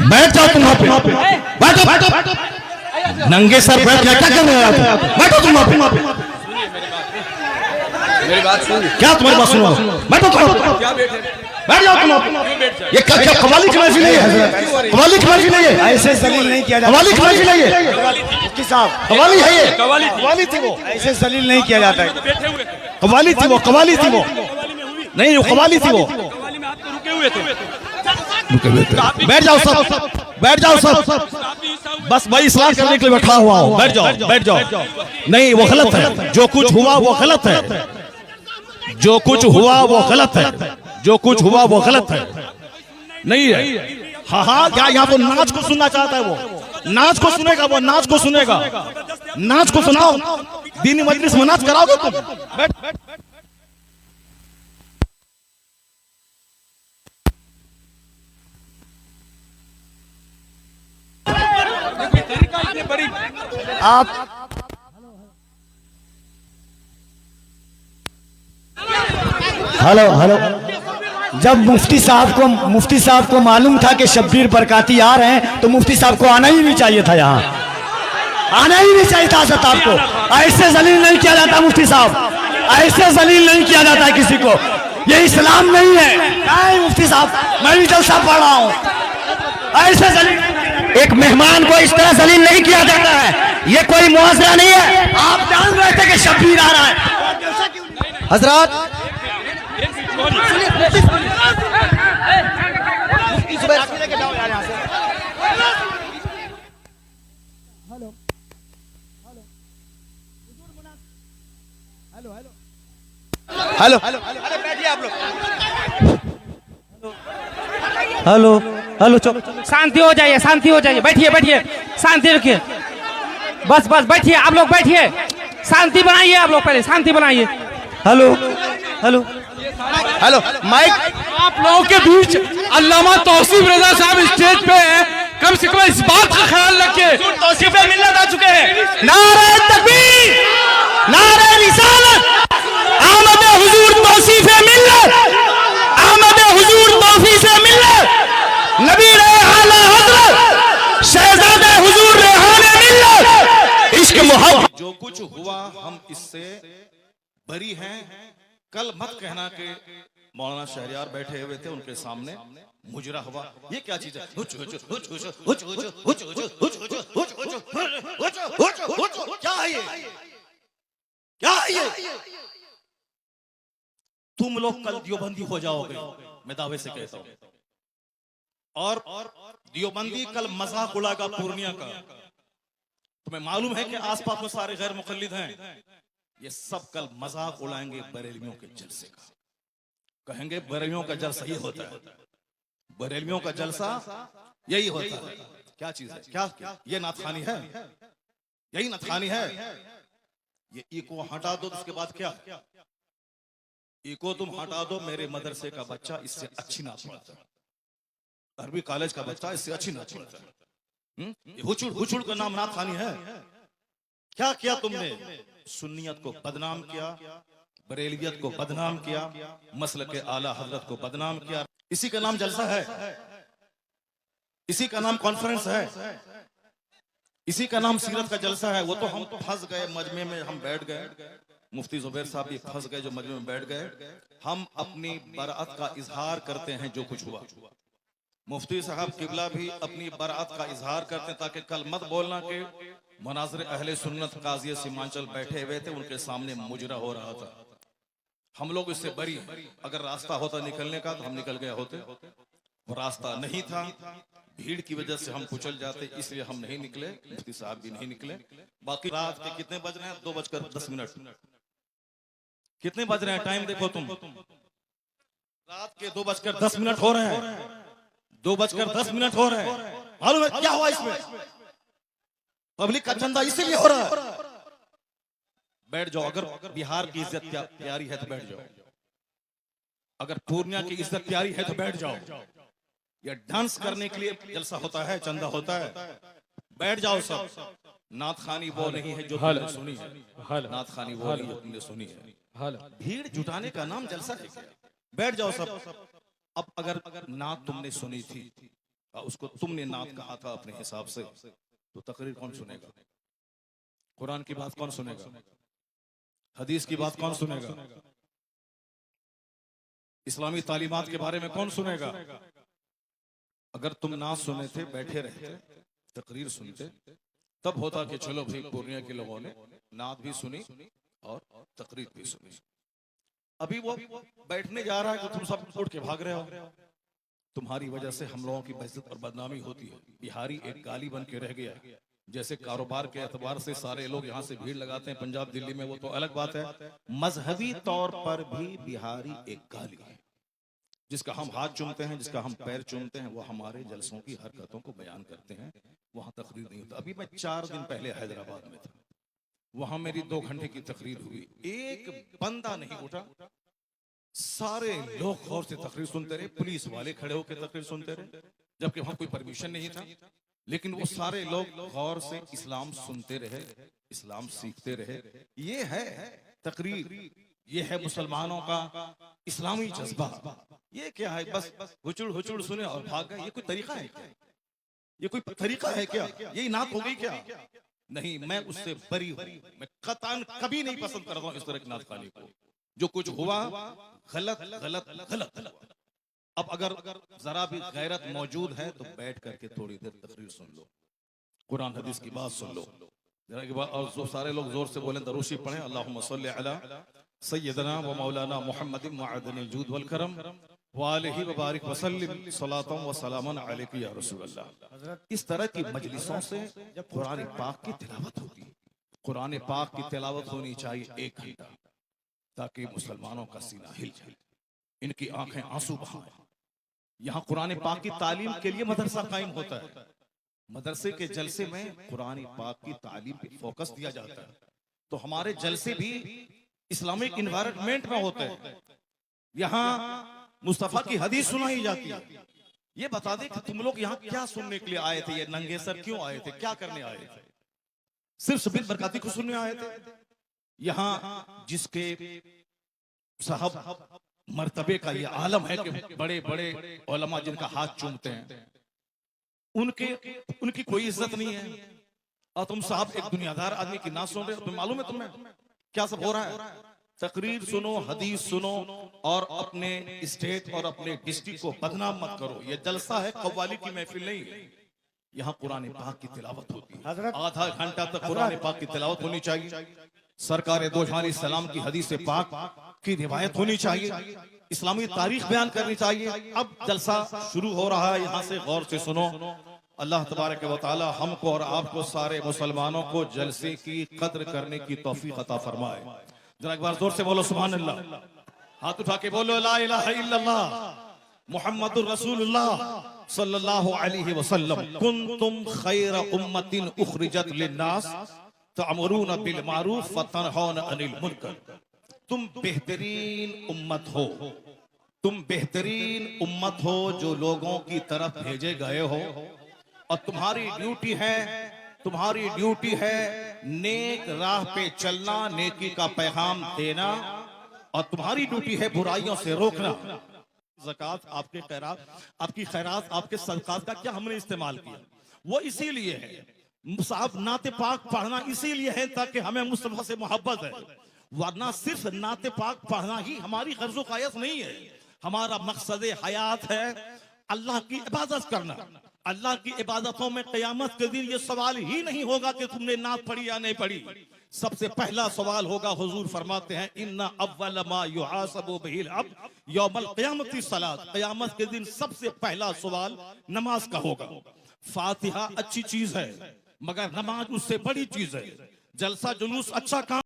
बैठ जाओ तुम वहां पे, बैठो बैठो, नंगे सर बैठ क्या क्या करने आए हो? बैठो तुम वहां पे, मेरी बात सुन। क्या तुम्हारी बात सुनो? बैठो तुम, क्या बैठे? बैठ जाओ तुम। ये क्या कवाली की महफिल नहीं है? कवाली की महफिल नहीं है, ऐसे जलील नहीं किया जाता। कवाली की महफिल नहीं है, मुफ्ती साहब कवाली है ये, कवाली थी वो, ऐसे जलील नहीं किया जाता है। बैठे हुए थे, कवाली थी वो, कवाली थी वो, नहीं वो कवाली थी वो। कवाली में आप तो रुके हुए थे। बैठ जाओ सब, बैठ जाओ सब, बस भाई इस्लाह करने के लिए बैठा हुआ हूँ। बैठ जाओ, बैठ जाओ। नहीं वो गलत है, जो कुछ हुआ वो गलत है, जो कुछ हुआ वो गलत है, जो कुछ हुआ वो गलत है, नहीं है। हाँ हाँ, क्या यहाँ तो नाच को सुनना चाहता है वो, नाच को सुनेगा वो, नाच को सुनेगा, नाच को सुनाओ, दीनी मजलिस में नाच कराओगे तुम? बैठ। आप हेलो हेलो, जब मुफ्ती साहब को मालूम था कि शब्बीर बरकाती आ रहे हैं तो मुफ्ती साहब को आना ही नहीं चाहिए था, यहाँ आना ही नहीं चाहिए था। हज़रत आपको ऐसे जलील नहीं किया जाता मुफ्ती साहब, ऐसे जलील नहीं किया जाता किसी को, ये इस्लाम नहीं है। नहीं मुफ्ती साहब, मैं भी जलसा पढ़ रहा हूँ, ऐसे जलील एक मेहमान को इस तरह जलील नहीं किया जाता है, ये कोई मुआवजा नहीं है। आप जान रहे थे कि शब्बीर आ रहा है। हजरत हेलो हेलो हेलो, शांति हो जाइए, शांति हो जाइए, बैठिए बैठिए, शांति रखिए, बस बस बैठिए, आप लोग बैठिए, शांति बनाइए, आप लोग पहले शांति बनाइए। हेलो हेलो हेलो माइक, आप लोगों के बीच अल्लामा तौसीफ रजा साहब स्टेज पे हैं, कम से कम इस बात का ख्याल रखिए। तौसीफ मिल्लत आ चुके हैं। नारे तकबीर, नारे रिसालत, आमद हुजूर तौसीफ मिल्लत, आमद हुजूर तौसीफ मिल्लत, नबी आला हजरत शहजादे हुजूर रेहाने मिल्लत, इश्क मोहब्बत। जो कुछ हुआ हम इससे बरी हैं। कल मत कहना कि मौलाना शहरियार बैठे हुए थे उनके सामने मुजरा हुआ, ये क्या चीज है? क्या है ये? क्या है ये? तुम लोग कल दियोबंदी हो जाओगे, मैं दावे से कहता हूं। और दियोबंदी कल मजाक उड़ाएगा पूर्णिया का। तुम्हें मालूम है कि आसपास में सारे गैर मुकल्लिद हैं, ये सब कल मजाक उड़ाएंगे बरेलवियों के जलसे का। कहेंगे बरेलवियों का जलसा ये होता है, बरेलवियों का जलसा यही होता है। क्या चीज है? क्या ये नाथखानी है? यही नाथखानी है। ये इको हटा दो, उसके बाद क्या? इको तुम हटा दो, मेरे मदरसे का बच्चा इससे अच्छी नात पढ़ता है, अरबी कॉलेज का बच्चा इससे अच्छी नात पढ़ता है। हुचुड़ का नाम नाथखानी है। क्या किया तुमने? सुन्नियत को बदनाम किया, बरेलियत को बदनाम किया, मसलक के आला हजरत को बदनाम किया। इसी का नाम जलसा है, इसी का नाम कॉन्फ्रेंस है, इसी का नाम सीरत का जलसा है। वो तो हम फंस गए मजमे में, हम बैठ गए, मुफ्ती जुबैर साहब भी फंस गए जो मजमे में बैठ गए। हम अपनी बरात का इजहार करते हैं जो कुछ हुआ। मुफ्ती साहब किबला भी अपनी बरात का इजहार करते हैं, ताकि कल मत बोलना कि मुनाज़िर अहले सुन्नत काज़ी सीमांचल बैठे हुए थे, उनके सामने मुजरा हो रहा था। हम लोग इससे बरी हैं। अगर रास्ता होता निकलने का तो हम निकल गए होते, वो रास्ता नहीं था, भीड़ की वजह से हम कुचल जाते, इसलिए हम नहीं निकले, मुफ्ती साहब भी नहीं निकले। बाकी रात के कितने बज रहे हैं? 2:10। कितने बज रहे हैं? टाइम देखो तुम, रात के 2:10 हो रहे हैं, 2:10 हो रहे हैं। मालूम है क्या हुआ इसमें? पब्लिक का चंदा इसीलिए हो रहा है। बैठ जाओ, अगर बिहार की इज्जत प्यारी है तो बैठ जाओ, अगर पूर्णिया की इज्जत प्यारी है तो बैठ जाओ। या डांस करने के लिए जलसा होता है, चंदा होता है, बैठ जाओ सब। नाथखानी वो नहीं है जो तुमने सुनी है, नाथखानी वो नहीं जो तुमने सुनी है। भीड़ जुटाने का नाम जलसा है क्या? बैठ जाओ सब। अब अगर नात तुमने सुनी थी, उसको तुमने नात कहा था अपने हिसाब से, तो तकरीर कौन सुनेगा? कुरान की बात कौन सुनेगा? हदीस की बात कौन सुनेगा? इस्लामी तालीमात के बारे में कौन सुनेगा? अगर तुम नात सुने थे, बैठे रहते, तकरीर सुनते, तब होता कि चलो भाई पूर्णिया के लोगों ने नात भी सुनी और तकरीर भी सुनी। अभी वो बैठने जा रहा है कि तुम सब उठ के भाग रहे हो। तुम्हारी वजह से हम लोगों की बेइज्जत और बदनामी होती है। बिहारी एक गाली बन के रह गया। जैसे कारोबार के एतबार से सारे लोग यहाँ से भीड़ लगाते हैं पंजाब दिल्ली में, वो तो अलग बात है। मजहबी तौर पर भी बिहारी एक गाली है। जिसका हम हाथ चूमते हैं, जिसका हम पैर चूमते हैं, वो हमारे जलसों की हरकतों को बयान करते हैं। वहां तकरीर नहीं होता। अभी मैं 4 दिन पहले हैदराबाद में था, वहां मेरी 2 घंटे की तकरीर हुई। एक बंदा नहीं उठा, सारे लोग गौर से तकरीर सुनते रहे। पुलिस वाले खड़े होकर तकरीर सुनते रहे, जबकि वहां कोई परमिशन नहीं था। लेकिन वो सारे लोग गौर से इस्लाम सुनते रहे, इस्लाम सीखते रहे। ये है तकरीर, ये है मुसलमानों का इस्लामी जज्बा। ये क्या है? बस हुचुड़ हुचुड़ सुने और भाग गए। ये कोई तरीका है क्या? ये कोई तरीका है क्या? यही नात हो गई क्या? नहीं, मैं उससे बरी हूं। मैं कतान कभी नहीं पसंद करता हूं इस तरह की नात खानी को। जो कुछ हुआ गलत गलत गलत। अब अगर जरा भी गैरत मौजूद है तो बैठ करके थोड़ी देर तकरीर सुन लो, कुरान हदीस की बात सुन लो जरा के बाद। और जो सारे लोग जोर से बोलें, दरूशी पढ़ें, अल्लाहुम्मा सल्ली अला सय्यदना व मौलाना मुहम्मदिन मअदनिल जूद वल करम व आलिहि व बारिक व सल्लिम सलातन व सलामन अलैका या रसूल अल्लाह। इस तरह की मजलिसों से जब कुरान पाक की तिलावत होगी, कुरान पाक की तिलावत होनी चाहिए 1 घंटा, ताकि मुसलमानों का सीना हिल जाए, इनकी आंखें आंसू बहाएं। यहाँ कुरान पाक की तालीम के लिए मदरसा कायम होता है। मदरसे के जलसे में कुरान पाक की तालीम पे फोकस दिया जाता है। तो हमारे जलसे भी इस्लामिक इन्वायरमेंट में होते हैं। यहाँ मुस्तफा की हदीस सुनाई जाती है। ये बता दे कि तुम लोग यहाँ क्या सुनने के लिए आए थे? ये नंगे सर क्यों आए थे? क्या करने आए थे? सिर्फ शबीर बरकाती को सुनने आए थे? यहाँ जिसके साहब मर्तबे का ये आलम है कि बड़े बड़े उलमा जिनका हाथ चूमते हैं, उनकी कोई इज्जत नहीं है। और तुम साहब एक दुनियादार आदमी की ना सुन रहे हो। तुम्हें मालूम है तुम्हें क्या सब हो रहा है? तकरीर सुनो, हदीस सुनो और अपने स्टेट और अपने डिस्ट्रिक्ट को बदनाम मत करो। ये जलसा है, कव्वाली की महफिल नहीं है। यहाँ कुरान पाक की तिलावत होती है। आधा घंटा तक कुरान पाक की तिलावत होनी चाहिए। सरकार दो जहां सलाम की हदीस पाक की रिवायत होनी चाहिए। इस्लामी तारीख बयान करनी चाहिए। अब जलसा शुरू हो रहा है, यहाँ से गौर से सुनो। अल्लाह तबारक व तआला हमको और आपको सारे मुसलमानों को जलसे की कद्र करने की तौफीक अता फरमाए। जरा एक बार जोर से बोलो सुभान अल्लाह। हाथ उठा के बोलो ला इलाहा इल्लल्लाह मुहम्मदुर रसूलुल्लाह सल्लल्लाहु अलैहि वसल्लम। कुंतुम खैरा उम्मतिन उखरिजत लिन्नास तअमुरूना बिल मारूफ व तनहौना अनिल मुनकर। तुम बेहतरीन उम्मत हो, तुम बेहतरीन उम्मत हो जो लोगों की तरफ भेजे गए हो। और तुम्हारी ड्यूटी है नेक राह पे चलना, नेकी का पैगाम देना, और तुम्हारी ड्यूटी है बुराइयों से रोकना। ज़कात, आपके खैरात, आपकी खैरात, आपके सदकात का क्या हमने इस्तेमाल किया? वो इसीलिए है साहब, नाते पाक पढ़ना इसीलिए है ताकि हमें मुस्तफा से मोहब्बत है। वरना सिर्फ नाते पाक पढ़ना ही हमारी गर्ज़ो क़ायत नहीं है। हमारा मकसद हयात है अल्लाह की इबादत करना। अल्लाह की इबादतों में क़यामत के दिन ये सवाल ही नहीं होगा कि तुमने नात पढ़ी या नहीं पढ़ी। सबसे पहला सवाल होगा, हुजूर फरमाते हैं इन्ना अव्वल मा युहासबु बिहिल अब्द यौमल क़यामति सलात। क़यामत के दिन सबसे पहला सवाल नमाज का होगा। फातिहा अच्छी चीज है, मगर नमाज उससे बड़ी चीज है। जलसा जुलूस अच्छा काम